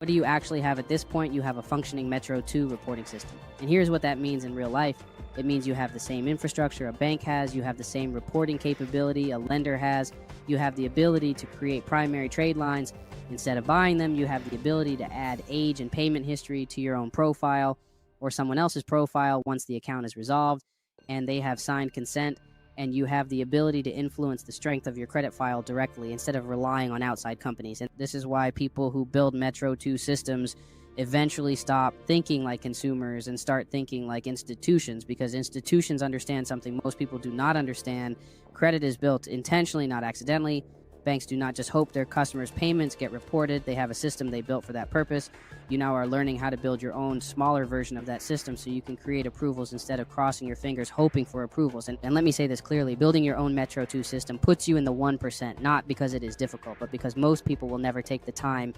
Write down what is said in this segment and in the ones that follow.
What do you actually have at this point? You have a functioning Metro 2 reporting system. And here's what that means in real life. It means you have the same infrastructure a bank has, you have the same reporting capability a lender has, you have the ability to create primary trade lines. Instead of buying them, you have the ability to add age and payment history to your own profile or someone else's profile once the account is resolved and they have signed consent, and you have the ability to influence the strength of your credit file directly instead of relying on outside companies. And this is why people who build Metro 2 systems eventually stop thinking like consumers and start thinking like institutions, because institutions understand something most people do not understand. Credit is built intentionally, not accidentally. Banks do not just hope their customers' payments get reported. They have a system they built for that purpose. You now are learning how to build your own smaller version of that system so you can create approvals instead of crossing your fingers hoping for approvals. And let me say this clearly, building your own Metro 2 system puts you in the 1%, not because it is difficult, but because most people will never take the time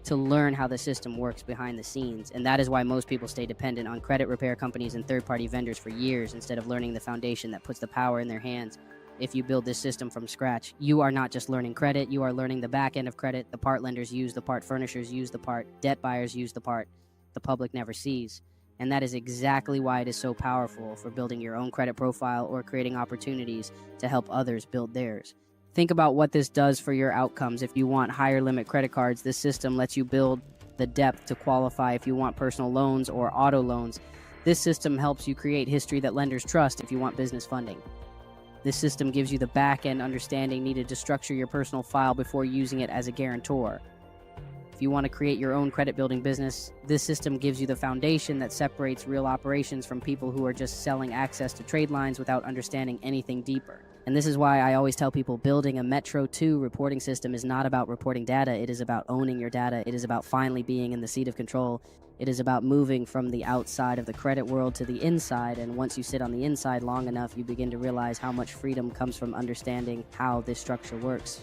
to learn how the system works behind the scenes. And that is why most people stay dependent on credit repair companies and third-party vendors for years instead of learning the foundation that puts the power in their hands. If you build this system from scratch, you are not just learning credit, you are learning the back end of credit. The part lenders use, the part furnishers use, the part debt buyers use, the part the public never sees. And that is exactly why it is so powerful for building your own credit profile or creating opportunities to help others build theirs. Think about what this does for your outcomes. If you want higher limit credit cards, this system lets you build the depth to qualify if you want personal loans or auto loans. This system helps you create history that lenders trust if you want business funding. This system gives you the back-end understanding needed to structure your personal file before using it as a guarantor. If you want to create your own credit-building business, this system gives you the foundation that separates real operations from people who are just selling access to trade lines without understanding anything deeper. And this is why I always tell people building a Metro 2 reporting system is not about reporting data. It is about owning your data. It is about finally being in the seat of control. It is about moving from the outside of the credit world to the inside. And once you sit on the inside long enough, you begin to realize how much freedom comes from understanding how this structure works.